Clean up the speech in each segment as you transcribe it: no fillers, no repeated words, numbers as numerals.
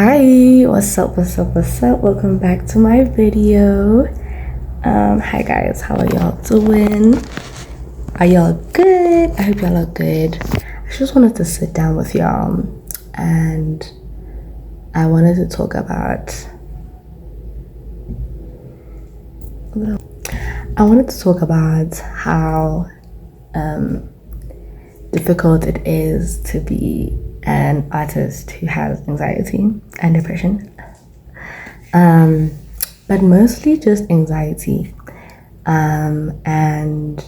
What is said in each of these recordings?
Hi, what's up? Welcome back to my video. Hi guys, how are y'all doing? Are y'all good? I hope y'all are good. I just wanted to sit down with y'all and I wanted to talk about how difficult it is to be an artist who has anxiety and depression, but mostly just anxiety, and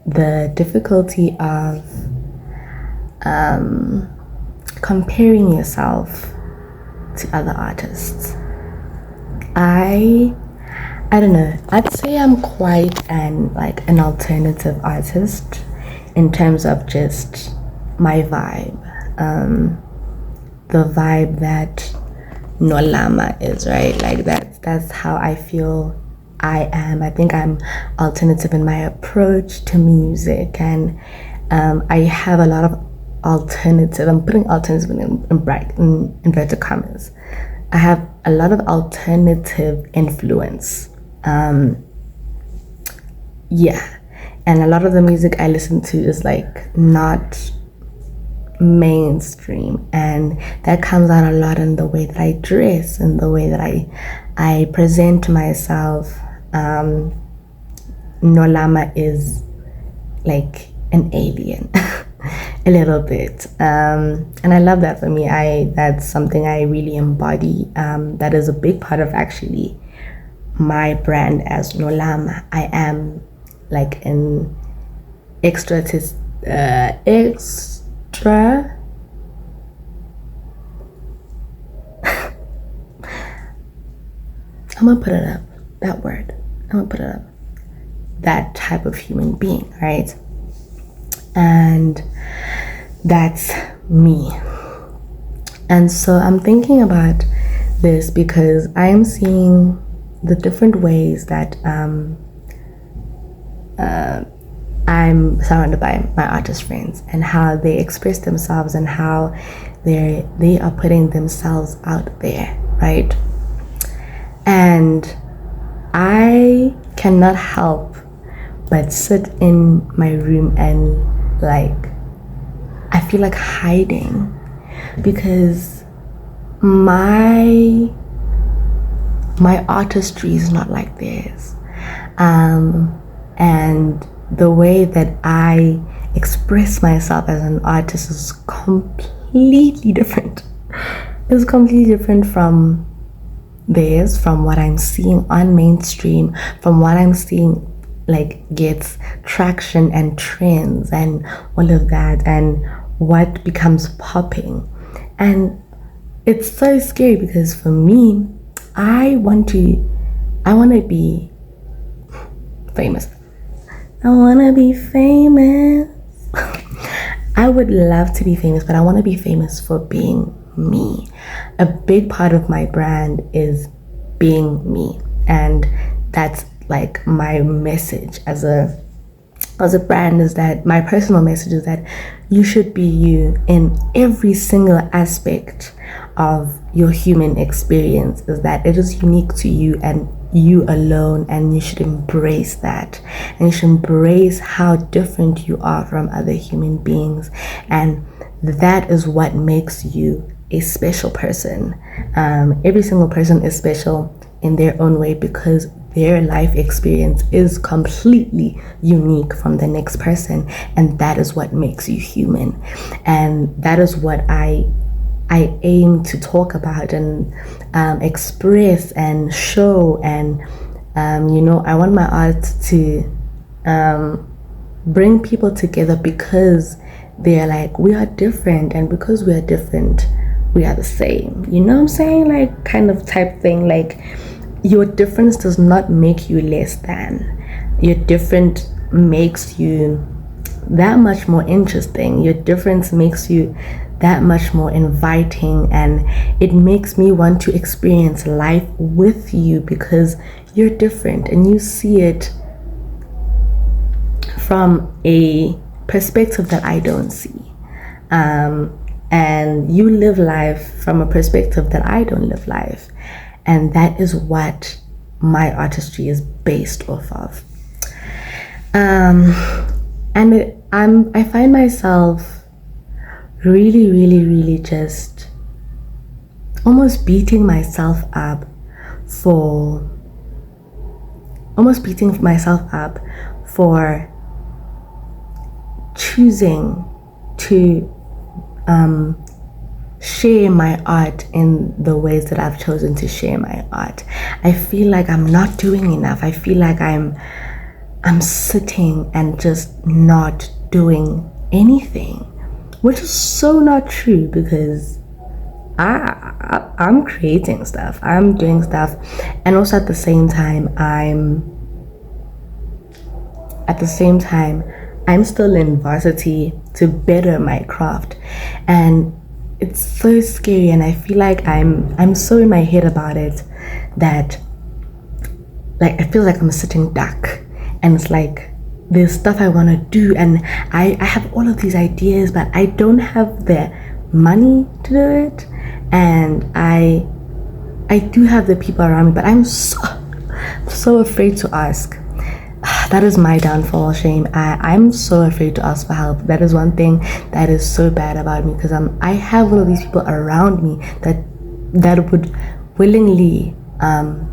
the difficulty of comparing yourself to other artists. I don't know. I'd say I'm quite an alternative artist in terms of just my vibe. The vibe that Nolama is, right? Like that's how I feel I am. I think I'm alternative in my approach to music, and I have a lot of alternative. I'm putting alternative in inverted commas. I have a lot of alternative influence. Yeah, and a lot of the music I listen to is like not mainstream, and that comes out a lot in the way that I dress and the way that I present myself. Nolama is like an alien a little bit, and I love that. For me, that's something I really embody. That is a big part of actually my brand as Nolama. I am like an extra I'm gonna put it up, that word. I'm gonna put it up. That type of human being, right? And that's me. And so I'm thinking about this because I'm seeing the different ways that I'm surrounded by my artist friends and how they express themselves and how they are putting themselves out there, right? And I cannot help but sit in my room and I feel like hiding because my artistry is not like theirs, and the way that I express myself as an artist is completely different. It's completely different from theirs, from what I'm seeing on mainstream, from what I'm seeing gets traction and trends and all of that, and what becomes popping. And it's so scary because for me, I want to be famous. I want to be famous. I would love to be famous, but I want to be famous for being me. A big part of my brand is being me, and that's like my message as a brand, is that my personal message is that you should be you in every single aspect of your human experience, is that it is unique to you and you alone, and you should embrace that, and you should embrace how different you are from other human beings, and that is what makes you a special person. Every single person is special in their own way because their life experience is completely unique from the next person, and that is what makes you human. And that is what I aim to talk about and express and show. And I want my art to bring people together because they're like, we are different, and because we are different, we are the same. You know what I'm saying? Like, kind of type thing. Like, your difference does not make you less than. Your different makes you that much more interesting. Your difference makes you that much more inviting, and it makes me want to experience life with you because you're different and you see it from a perspective that I don't see. and you live life from a perspective that I don't live life, and that is what my artistry is based off of. I find myself really just almost beating myself up for choosing to share my art in the ways that I've chosen to share my art. I feel like I'm not doing enough. I feel like I'm sitting and just not doing anything, which is so not true, because I'm creating stuff, I'm doing stuff, and also at the same time I'm still in varsity to better my craft, and it's so scary, and I feel like I'm so in my head about it that like I feel like I'm a sitting duck, and it's like there's stuff I want to do, and I have all of these ideas, but I don't have the money to do it, and I do have the people around me, but I'm so afraid to ask. That is my downfall, Shame. I'm so afraid to ask for help. That is one thing that is so bad about me, because I have all of these people around me that would willingly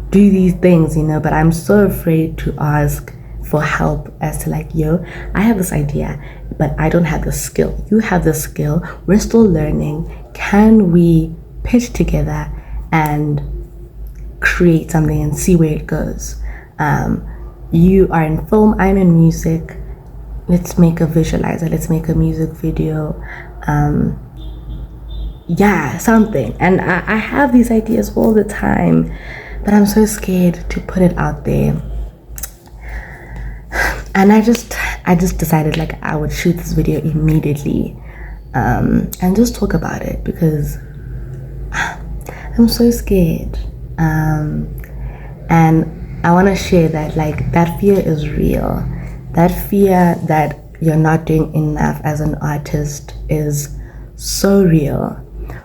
do these things, but I'm so afraid to ask for help, as to like, yo, I have this idea, but I don't have the skill. You have the skill. We're still learning. Can we pitch together and create something and see where it goes? You are in film, I'm in music. Let's make a visualizer. Let's make a music video. Something. And I have these ideas all the time, but I'm so scared to put it out there. And I just decided like I would shoot this video immediately, and just talk about it, because I'm so scared. And I want to share that like that fear is real. That fear that you're not doing enough as an artist is so real,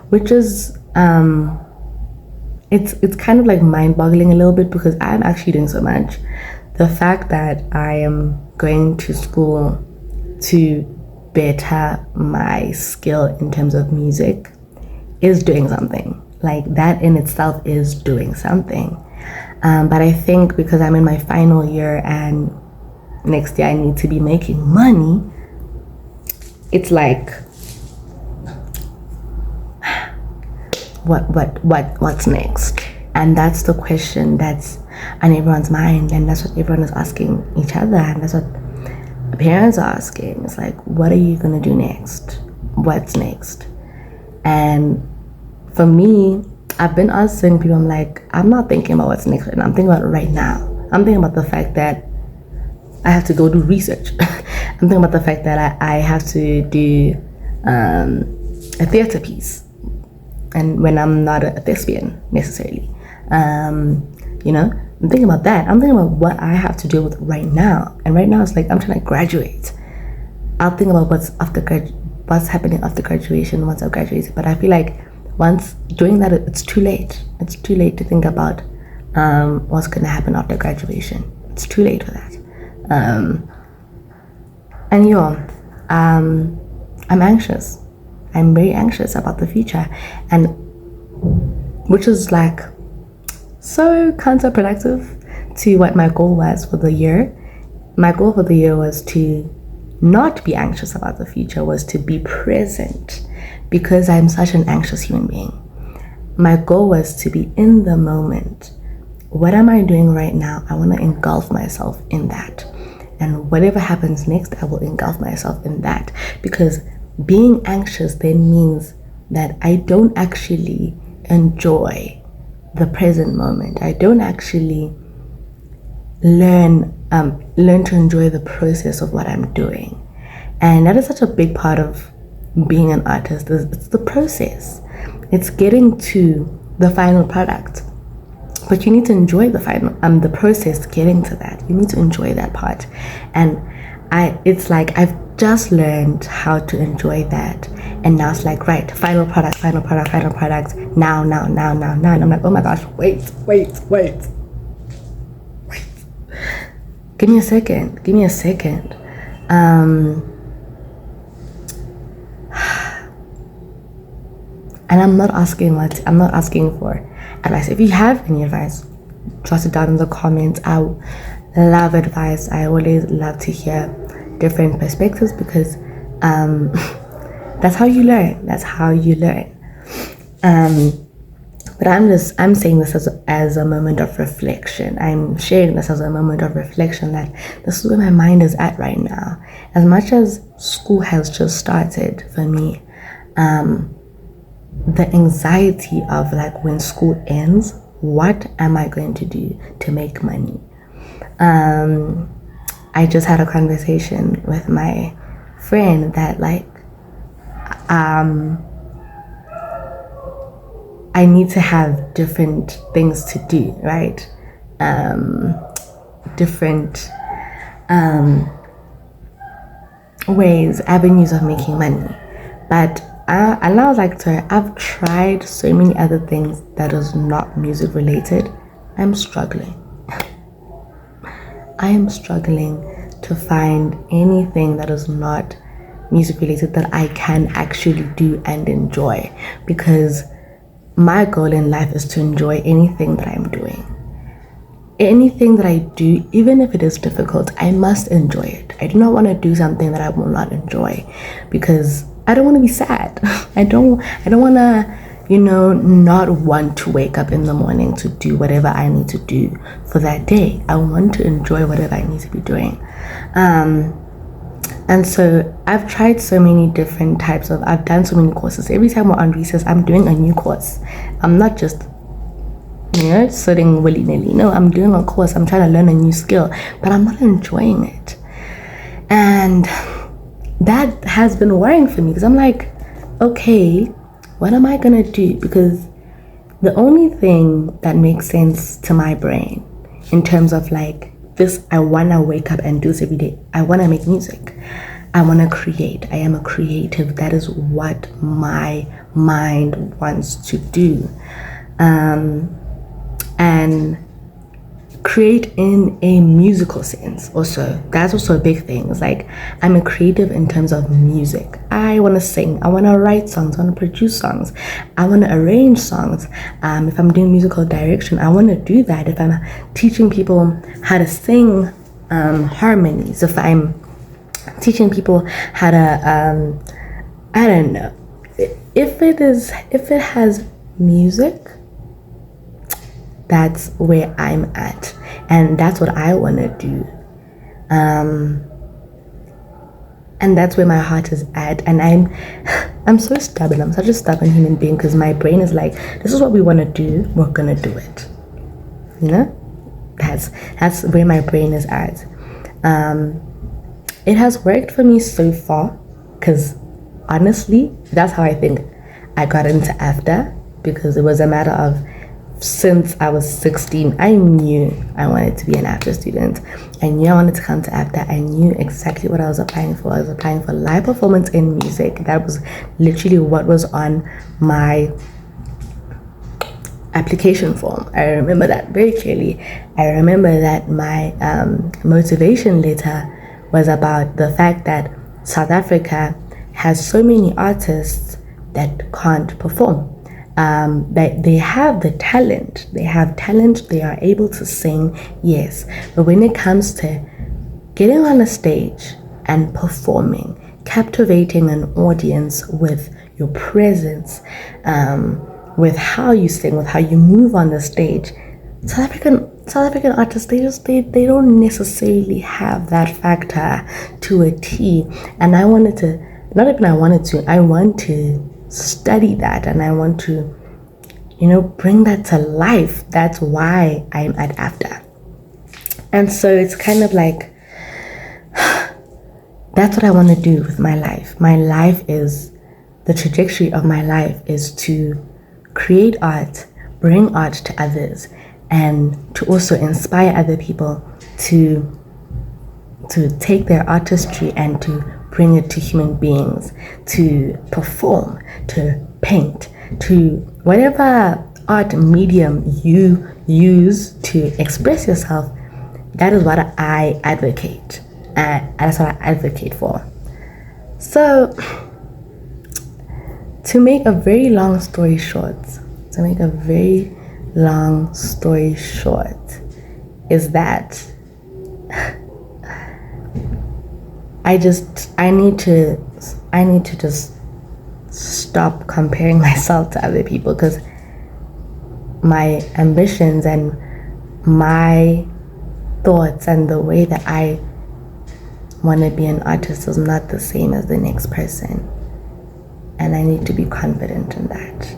which is it's kind of like mind-boggling a little bit, because I'm actually doing so much. The fact that I am going to school to better my skill in terms of music is doing something. Like that in itself is doing something. But I think because I'm in my final year and next year I need to be making money, it's like, what's next? And that's the question that's on everyone's mind, and that's what everyone is asking each other, and that's what parents are asking. It's like, what are you gonna do next? What's next? And for me, I've been asking people, I'm like, I'm not thinking about what's next right now. I'm thinking about it right now. I'm thinking about the fact that I have to go do research. I'm thinking about the fact that I have to do a theater piece, and when I'm not a thespian necessarily. I'm thinking about that. I'm thinking about what I have to deal with right now. And right now it's like I'm trying to graduate. I'll think about what's happening after graduation once I've graduated. But I feel like once doing that, it's too late. It's too late to think about what's going to happen after graduation. It's too late for that. I'm anxious. I'm very anxious about the future, and which is like so counterproductive to what my goal was for the year. My goal for the year was to not be anxious about the future, was to be present, because I'm such an anxious human being. My goal was to be in the moment. What am I doing right now? I want to engulf myself in that. And whatever happens next, I will engulf myself in that. Because being anxious then means that I don't actually enjoy the present moment. I don't actually learn to enjoy the process of what I'm doing. And that is such a big part of being an artist. It's the process. It's getting to the final product. But you need to enjoy the process getting to that. You need to enjoy that part. And it's like I've just learned how to enjoy that. And now it's like, right, final product, now. And I'm like, oh my gosh, wait. Give me a second. And I'm not asking for advice. If you have any advice, jot it down in the comments. I love advice. I always love to hear different perspectives because that's how you learn. But I'm saying this as a moment of reflection. I'm sharing this as a moment of reflection that this is where my mind is at right now. As much as school has just started for me, the anxiety of like when school ends, what am I going to do to make money? I just had a conversation with my friend that like I need to have different things to do, right? Different ways, avenues of making money. But and I was like to her, I've tried so many other things that is not music related. I'm struggling. I am struggling to find anything that is not music related that I can actually do and enjoy, because my goal in life is to enjoy anything that I'm doing. Anything that I do, even if it is difficult, I must enjoy it. I do not want to do something that I will not enjoy, because I don't want to be sad. I don't want to, not want to wake up in the morning to do whatever I need to do for that day. I want to enjoy whatever I need to be doing. And so I've tried so many different I've done so many courses. Every time we're on recess, I'm doing a new course. I'm not just, sitting willy-nilly. No, I'm doing a course. I'm trying to learn a new skill, but I'm not enjoying it. And that has been worrying for me, because I'm like, okay, what am I going to do? Because the only thing that makes sense to my brain in terms of like, this, I want to wake up and do this every day. I want to make music. I want to create. I am a creative. That is what my mind wants to do. And create in a musical sense also. That's also a big thing. It's like, I'm a creative in terms of music. I want to sing. I want to write songs. I want to produce songs. I want to arrange songs. If I'm doing musical direction, I want to do that. If I'm teaching people how to sing harmonies, if I'm teaching people how to, I don't know. If it has music, that's where I'm at, and that's what I want to do, and that's where my heart is at. And I'm so stubborn. I'm such a stubborn human being, because my brain is like, this is what we want to do, we're gonna do it. That's where my brain is at. It has worked for me so far, because honestly, that's how I think I got into AFDA, because it was a matter of, since I was 16, I knew I wanted to be an AFDA student. I knew I wanted to come to AFDA. I knew exactly what I was applying for. I was applying for live performance in music. That was literally what was on my application form. I remember that very clearly. I remember that my motivation letter was about the fact that South Africa has so many artists that can't perform. That they have the talent. They have talent. They are able to sing, yes. But when it comes to getting on a stage and performing, captivating an audience with your presence, with how you sing, with how you move on the stage, South African artists, they don't necessarily have that factor to a T. And I want to study that, and I want to, bring that to life. That's why I'm at AFDA. And so it's kind of like, that's what I want to do with my life. The trajectory of my life is to create art, bring art to others, and to also inspire other people to take their artistry and to bring it to human beings, to perform, to paint, to whatever art medium you use to express yourself. That is what I advocate. That's what I advocate for. So, to make a very long story short, is that I need to just stop comparing myself to other people, because my ambitions and my thoughts and the way that I want to be an artist is not the same as the next person, and I need to be confident in that.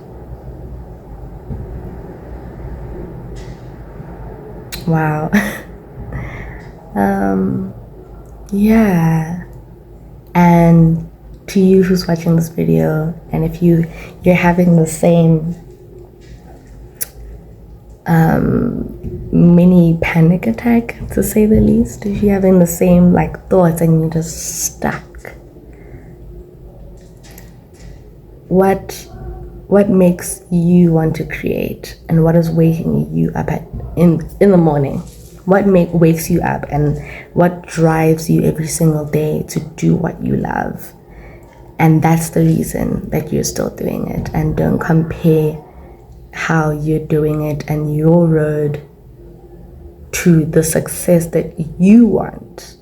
Wow. Yeah. And to you who's watching this video, and if you're having the same mini panic attack, to say the least, if you're having the same thoughts and you're just stuck, what makes you want to create, and what is waking you up in the morning? What wakes you up, and what drives you every single day to do what you love? And that's the reason that you're still doing it. And don't compare how you're doing it and your road to the success that you want,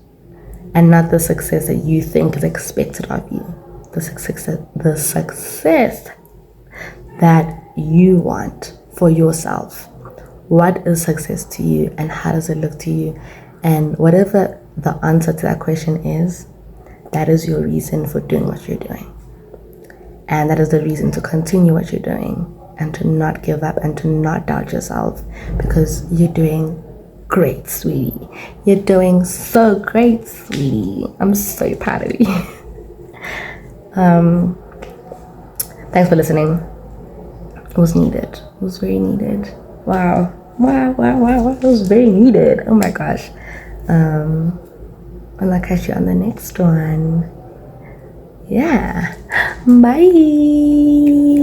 and not the success that you think is expected of you. The success that you want for yourself. What is success to you, and how does it look to you? And whatever the answer to that question is, that is your reason for doing what you're doing. And that is the reason to continue what you're doing, and to not give up, and to not doubt yourself, because you're doing great, sweetie. You're doing so great, sweetie. I'm so proud of you. Thanks for listening. It was needed. It was very needed. Wow. It was very needed. Oh my gosh. And I'll catch you on the next one. Yeah. Bye.